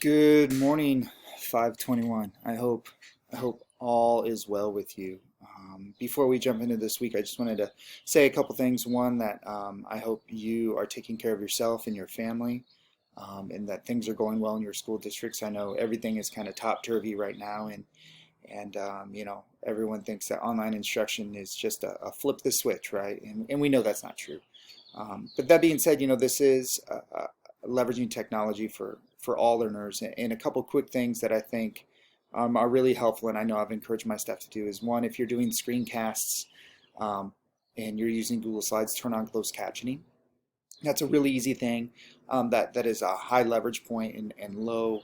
Good morning, 521. I hope all is well with you. Before we jump into this week, I just wanted to say a couple things. One, that I hope you are taking care of yourself and your family, and that things are going well in your school districts. I know everything is kind of topsy-turvy right now, and everyone thinks that online instruction is just a flip the switch, right? And we know that's not true. But that being said, this is leveraging technology for all learners. And a couple quick things that I think are really helpful, and I know I've encouraged my staff to do, is one, if you're doing screencasts um, and you're using Google Slides, turn on closed captioning. That's a really easy thing. That is a high leverage point and low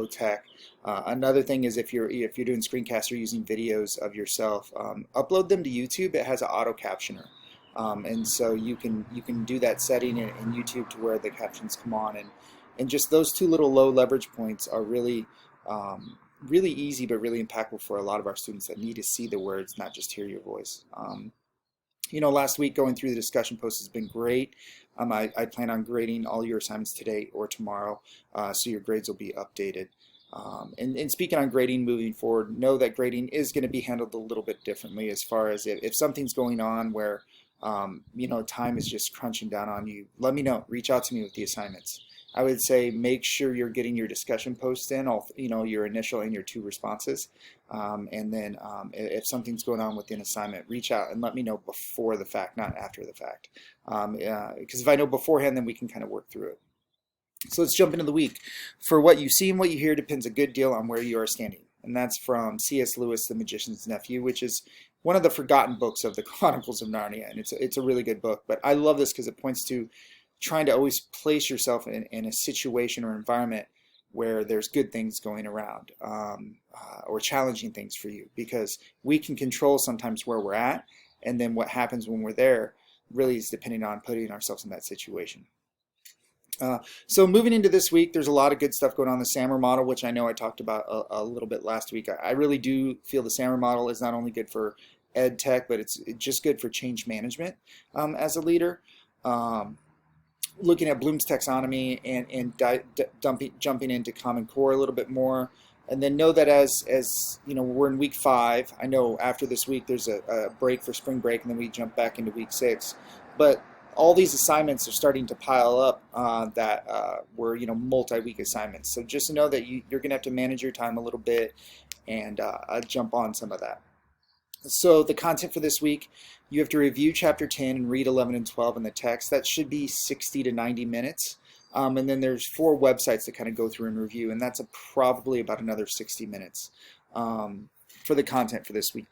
tech. Another thing is if you're doing screencasts or using videos of yourself, upload them to YouTube. It has an auto captioner. And so you can do that setting in YouTube to where the captions come on, and just those two little low leverage points are really easy but really impactful for a lot of our students that need to see the words, not just hear your voice. Last week going through the discussion post has been great. I plan on grading all your assignments today or tomorrow, so your grades will be updated. And speaking on grading moving forward, know that grading is going to be handled a little bit differently as far as if something's going on where time is just crunching down on you. Let me know. Reach out to me with the assignments. I would say make sure you're getting your discussion posts in, your initial and your two responses. And then if something's going on with an assignment, reach out and let me know before the fact, not after the fact. Because if I know beforehand, then we can kind of work through it. So let's jump into the week. For what you see and what you hear depends a good deal on where you are standing. And that's from C.S. Lewis, The Magician's Nephew, which is one of the forgotten books of the Chronicles of Narnia. And it's a really good book. But I love this because it points to trying to always place yourself in a situation or environment where there's good things going around, or challenging things for you, because we can control sometimes where we're at, and then what happens when we're there really is depending on putting ourselves in that situation. So moving into this week, there's a lot of good stuff going on in the SAMR model, which I know I talked about a little bit last week. I really do feel the SAMR model is not only good for ed tech, but it's just good for change management as a leader. Looking at Bloom's taxonomy and jumping into Common Core a little bit more. And then know that as we're in week 5. I know after this week there's a break for spring break, and then we jump back into week 6. But all these assignments are starting to pile up that were multi-week assignments. So just know that you're going to have to manage your time a little bit and jump on some of that. So the content for this week, you have to review chapter 10 and read 11 and 12 in the text. That should be 60 to 90 minutes. And then there's 4 websites to kind of go through and review, and that's probably about another 60 minutes for the content for this week.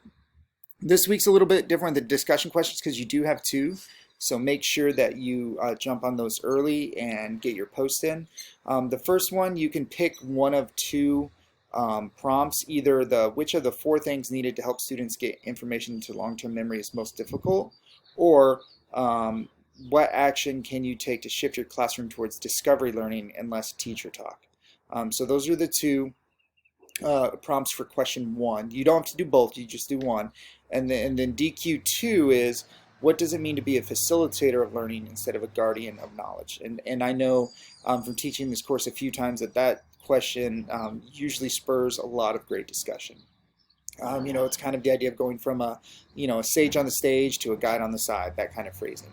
This week's a little bit different than discussion questions because you do have 2. So make sure that you jump on those early and get your post in. The first one, you can pick one of 2 prompts, either which of the 4 things needed to help students get information into long-term memory is most difficult, or what action can you take to shift your classroom towards discovery learning and less teacher talk. So those are the 2 prompts for question 1. You don't have to do both, you just do one. And then DQ2 is, what does it mean to be a facilitator of learning instead of a guardian of knowledge? And I know from teaching this course a few times that question usually spurs a lot of great discussion. It's kind of the idea of going from a sage on the stage to a guide on the side, that kind of phrasing.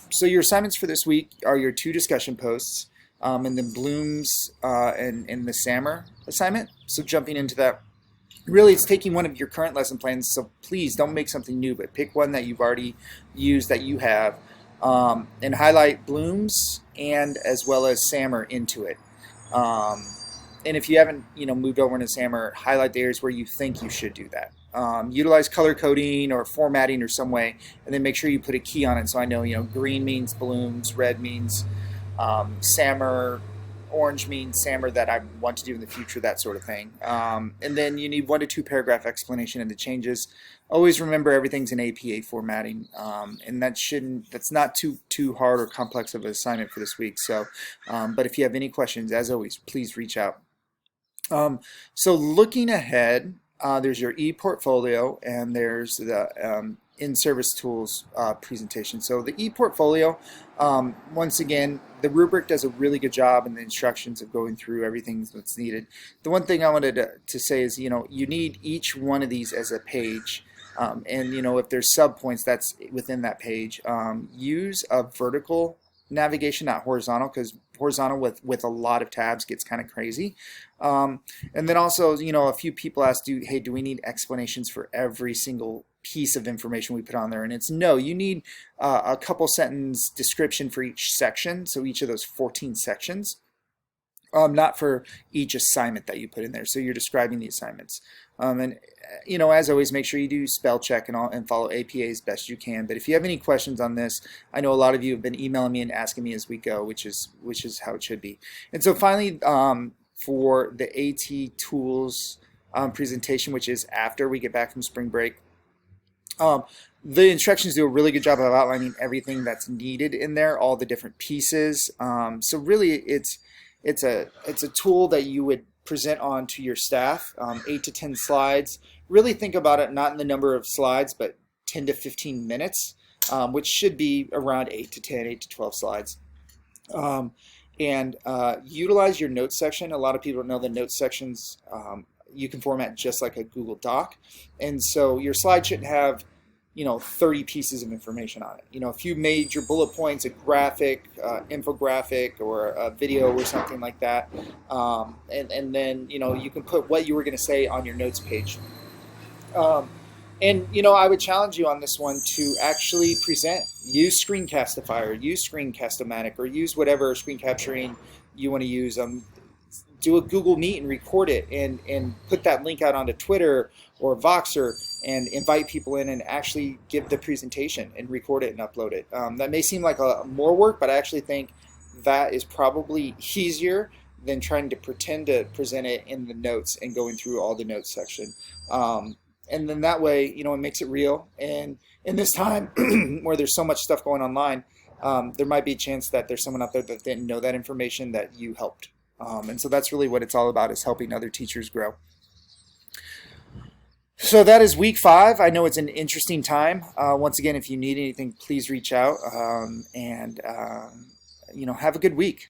So your assignments for this week are your 2 discussion posts, and then Bloom's and the SAMR assignment. So jumping into that, really it's taking one of your current lesson plans, so please don't make something new, but pick one that you've already used, that you have, and highlight Bloom's and as well as SAMR into it. And if you haven't moved over into SAMR, highlight the areas where you think you should do that. Utilize color coding or formatting or some way, and then make sure you put a key on it, so I know green means Bloom's, red means SAMR, orange means SAMR that I want to do in the future, that sort of thing. And then you need 1 to 2 paragraph explanation of the changes. Always remember everything's in APA formatting, and that's not too hard or complex of an assignment for this week. So, but if you have any questions, as always, please reach out. So looking ahead, there's your e-portfolio, and there's the in-service tools presentation. So the ePortfolio, once again, the rubric does a really good job in the instructions of going through everything that's needed. The one thing I wanted to say is, you need each one of these as a page. And if there's subpoints, that's within that page. Use a vertical navigation, not horizontal, because horizontal with a lot of tabs gets kind of crazy. And then also, a few people ask, do we need explanations for every single piece of information we put on there? And it's no, you need a couple sentence description for each section, so each of those 14 sections. Not for each assignment that you put in there. So you're describing the assignments. And as always, make sure you do spell check and follow APA as best you can. But if you have any questions on this, I know a lot of you have been emailing me and asking me as we go, which is how it should be. And so finally, for the AT tools presentation, which is after we get back from spring break, the instructions do a really good job of outlining everything that's needed in there, all the different pieces. So really, it's a tool that you would present on to your staff, 8 to 10 slides. Really think about it not in the number of slides, but 10 to 15 minutes, which should be around 8 to 10, 8 to 12 slides. And utilize your notes section. A lot of people don't know the notes sections you can format just like a Google Doc. And so your slide shouldn't have 30 pieces of information on it. A few major bullet points, a graphic, infographic, or a video or something like that. And then, you can put what you were going to say on your notes page. And I would challenge you on this one to actually present. Use Screencastify, or use Screencast-O-Matic, or use whatever screen capturing you want to use. Do a Google Meet and record it and put that link out onto Twitter or Voxer and invite people in and actually give the presentation and record it and upload it. That may seem like more work, but I actually think that is probably easier than trying to pretend to present it in the notes and going through all the notes section. And then that way, it makes it real. And in this time where there's so much stuff going online, there might be a chance that there's someone out there that didn't know that information that you helped. And so that's really what it's all about, is helping other teachers grow. So that is week 5. I know it's an interesting time. Once again, if you need anything, please reach out, and have a good week.